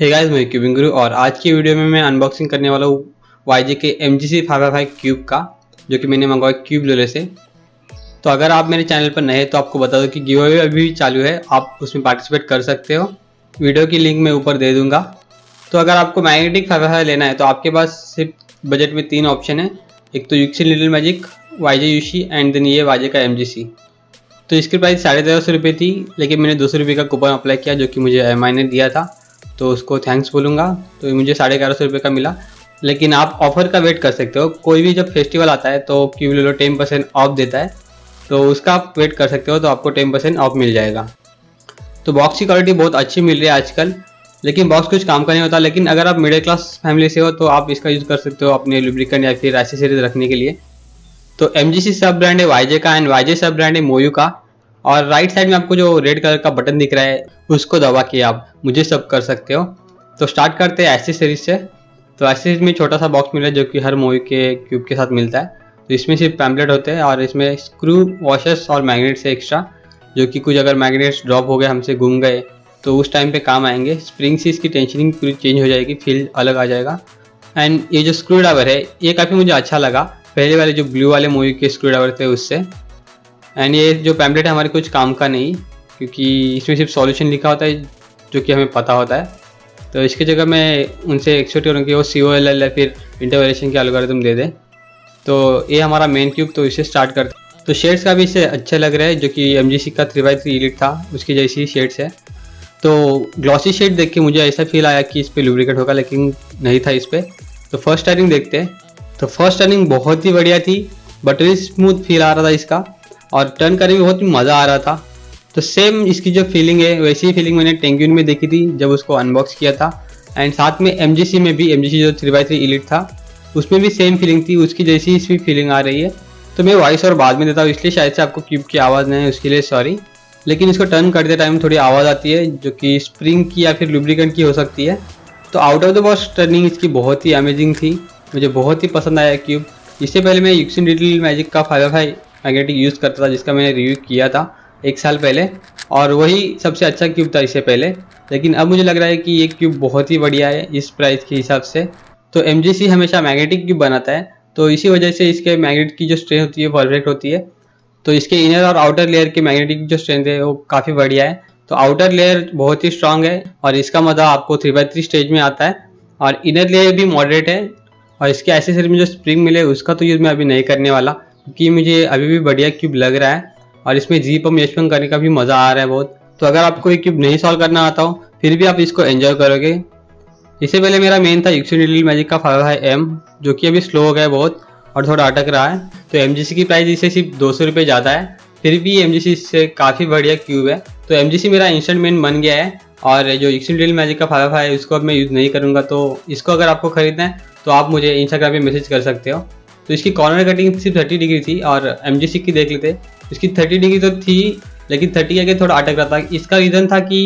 Hey guys, मैं cubing गुरु और आज की वीडियो में मैं अनबॉक्सिंग करने वाला हूँ YG के MGC 555 क्यूब का, जो कि मैंने मंगवाया क्यूबलेलो से। तो अगर आप मेरे चैनल पर नए हैं तो आपको बता दो कि गिव अवे अभी भी चालू है, आप उसमें पार्टिसिपेट कर सकते हो। वीडियो की लिंक मैं ऊपर दे दूंगा। तो अगर आपको मैग्नेटिक 555 लेना है तो आपके पास सिर्फ बजट में 3 ऑप्शन है। एक तो यूक्सी लिटिल मैजिक, YG यूशी एंड देन ये YG का MGC। तो इसकी प्राइस 1350 रुपये थी, लेकिन मैंने 200 रुपये का कूपन अप्लाई किया जो कि मुझे MI ने दिया था, तो उसको थैंक्स बोलूँगा। तो मुझे 1150 रुपये का मिला। लेकिन आप ऑफ़र का वेट कर सकते हो, कोई भी जब फेस्टिवल आता है तो क्यूबलेलो 10% ऑफ देता है, तो उसका आप वेट कर सकते हो, तो आपको 10% ऑफ मिल जाएगा। तो बॉक्स की क्वालिटी बहुत अच्छी मिल रही है आजकल, लेकिन बॉक्स कुछ काम का नहीं होता। लेकिन अगर आप मिडिल क्लास फैमिली से हो तो आप इसका यूज़ कर सकते हो अपने लुब्रिकेंट या फिर एक्सेसरीज रखने के लिए। तो MGC सब ब्रांड है YG का एंड YG सब ब्रांड है मोयू का। और राइट साइड में आपको जो रेड कलर का बटन दिख रहा है उसको दबा के आप मुझे सब कर सकते हो। तो स्टार्ट करते हैं एक्सेसरीज से। तो एक्सेसरीज में छोटा सा बॉक्स मिला है जो कि हर मोयू के क्यूब के साथ मिलता है। तो इसमें सिर्फ पैम्पलेट होते हैं और इसमें स्क्रू, वॉशर्स और मैग्नेट्स है एक्स्ट्रा, जो कि कुछ अगर मैग्नेट्स ड्रॉप हो गए, हमसे गुम गए, तो उस टाइम पे काम आएंगे। स्प्रिंग से इसकी टेंशनिंग पूरी चेंज हो जाएगी, फील अलग आ जाएगा। एंड ये जो स्क्रू ड्राइवर है ये काफ़ी मुझे अच्छा लगा, पहले वाले जो ब्लू वाले मोयू के स्क्रू ड्राइवर थे उससे। एंड ये जो पैम्पलेट है हमारे कुछ काम का नहीं, क्योंकि इसमें सिर्फ सॉल्यूशन लिखा होता है जो कि हमें पता होता है। तो इसकी जगह मैं उनसे एक्सपेक्ट करूँ कि वो COLL या फिर इंटरवेलेशन के एल्गोरिथम दे दे। तो ये हमारा मेन क्यूब, तो इसे स्टार्ट करते हैं। तो शेड्स का भी इससे अच्छे लग रहा है, जो कि MGC का 3x3 Elite था उसकी जैसी ही शेड्स है। तो ग्लॉसी शेड देख के मुझे ऐसा फील आया कि इस पर लुब्रिकेट होगा, लेकिन नहीं था इस पर। तो फर्स्ट टर्निंग देखते हैं। तो फर्स्ट टर्निंग बहुत ही बढ़िया थी, बटरी स्मूथ फील आ रहा था इसका, और टर्न करने में बहुत मज़ा आ रहा था। तो सेम इसकी जो फीलिंग है वैसी ही फीलिंग मैंने टेंग्यून में देखी थी जब उसको अनबॉक्स किया था। एंड साथ में MGC में भी, MGC जो 3x3 Elite था उसमें भी सेम फीलिंग थी, उसकी जैसी ही इसमें फीलिंग आ रही है। तो मैं वॉइस और बाद में देता हूँ, इसलिए शायद से आपको क्यूब की आवाज़ नहीं है, उसके लिए सॉरी। लेकिन इसको टर्न करते टाइम थोड़ी आवाज़ आती है जो कि स्प्रिंग की या फिर लुब्रिकेंट की हो सकती है। तो out of the box turning इसकी बहुत ही अमेजिंग थी, मुझे बहुत ही पसंद आया क्यूब। इससे पहले मैं यूक्सी लिटिल मैजिक का 555 मैग्नेटिक यूज़ करता था, जिसका मैंने रिव्यू किया था 1 साल पहले, और वही सबसे अच्छा क्यूब था इससे पहले। लेकिन अब मुझे लग रहा है कि ये क्यूब बहुत ही बढ़िया है इस प्राइस के हिसाब से। तो MGC हमेशा मैग्नेटिक क्यूब बनाता है, तो इसी वजह से इसके मैग्नेट की जो स्ट्रेंथ होती है परफेक्ट होती है। तो इसके इनर और आउटर लेयर के मैग्नेटिक जो स्ट्रेंथ है वो काफ़ी बढ़िया है। तो आउटर लेयर बहुत ही स्ट्रांग है और इसका मज़ा आपको 3x3 स्टेज में आता है, और इनर लेयर भी मॉडरेट है। और इसके एक्सेसरी में जो स्प्रिंग मिले उसका तो यूज़ मैं अभी नहीं करने वाला, क्योंकि मुझे अभी भी बढ़िया क्यूब लग रहा है और इसमें जी पम्प एच पम्प करने का भी मज़ा आ रहा है बहुत। तो अगर आपको ये क्यूब नहीं सॉल्व करना आता हो फिर भी आप इसको एंजॉय करोगे। इससे पहले मेरा मेन था यूक्सी लिटिल मैजिक का 555 M, जो कि अभी स्लो हो गया बहुत और थोड़ा अटक रहा है। तो MGC की प्राइस इससे सिर्फ 200 रुपये ज़्यादा है, फिर भी MGC से काफ़ी बढ़िया क्यूब है। तो MGC मेरा इंस्टेंट मेन बन गया है, और जो यूक्सी लिटिल मैजिक का 555 है उसको अब मैं यूज़ नहीं करूँगा। तो इसको अगर आपको खरीदना है तो आप मुझे इंस्टाग्राम पे मैसेज कर सकते हो। तो इसकी कॉर्नर कटिंग सिर्फ 30 डिग्री थी, और MGC की देख लेते, इसकी 30 डिग्री तो थी लेकिन 30 आगे थोड़ा अटक रहा था। इसका रीज़न था कि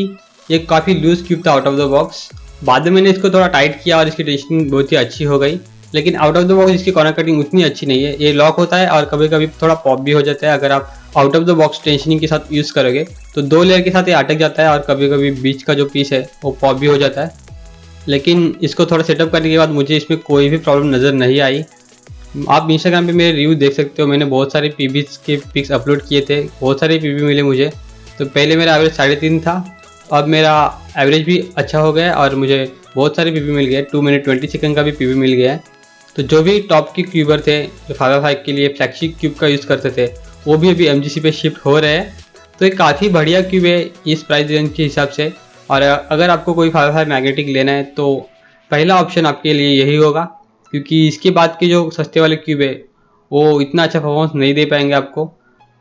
ये काफ़ी लूज क्यूब था आउट ऑफ द बॉक्स। बाद में मैंने इसको थोड़ा टाइट किया और इसकी टेंशनिंग बहुत ही अच्छी हो गई, लेकिन आउट ऑफ द बॉक्स इसकी कॉर्नर कटिंग उतनी अच्छी नहीं है। ये लॉक होता है और कभी कभी थोड़ा पॉप भी हो जाता है। अगर आप out of the box tensioning के साथ यूज़ करोगे तो 2 लेयर के साथ ये अटक जाता है, और कभी कभी बीच का जो पीस है वो पॉप भी हो जाता है। लेकिन इसको थोड़ा सेटअप करने के बाद मुझे इसमें कोई भी प्रॉब्लम नज़र नहीं आई। आप इंस्टाग्राम पे मेरे रिव्यू देख सकते हो, मैंने बहुत सारे PBs के पिक्स अपलोड किए थे, बहुत सारे PB मिले मुझे। तो पहले मेरा एवरेज 3.5 था, अब मेरा एवरेज भी अच्छा हो गया और मुझे बहुत सारे PB मिल गए। 2 मिनट 20 सेकंड का भी PB मिल गया है। तो जो भी टॉप के क्यूबर थे जो 555 के लिए फ्लैगशिप क्यूब का यूज़ करते थे, वो भी अभी MGC पे शिफ्ट हो रहे हैं। तो एक काफ़ी बढ़िया क्यूब है इस प्राइस रेंज के हिसाब से। और अगर आपको कोई 555 मैग्नेटिक लेना है तो पहला ऑप्शन आपके लिए यही होगा, क्योंकि इसके बाद के जो सस्ते वाले क्यूब है वो इतना अच्छा परफॉर्मेंस नहीं दे पाएंगे आपको।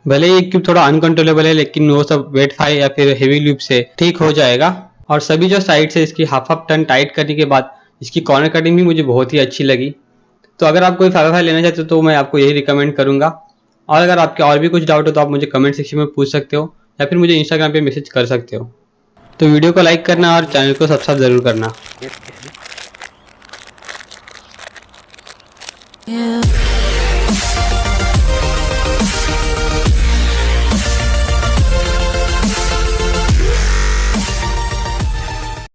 भले ही क्यूब थोड़ा अनकंट्रोलेबल है, लेकिन वो सब वेट फाई या फिर हेवी लूप से ठीक हो जाएगा। और सभी जो साइड से इसकी हाफ टर्न टाइट करने के बाद इसकी कॉर्नर कटिंग भी मुझे बहुत ही अच्छी लगी। तो अगर आप कोई 555 लेना चाहते हो तो मैं आपको यही रिकमेंड करूंगा। और अगर आपके और भी कुछ डाउट हो तो आप मुझे कमेंट सेक्शन में पूछ सकते हो, या फिर मुझे इंस्टाग्राम पे मैसेज कर सकते हो। तो वीडियो को लाइक करना और चैनल को सब्सक्राइब ज़रूर करना।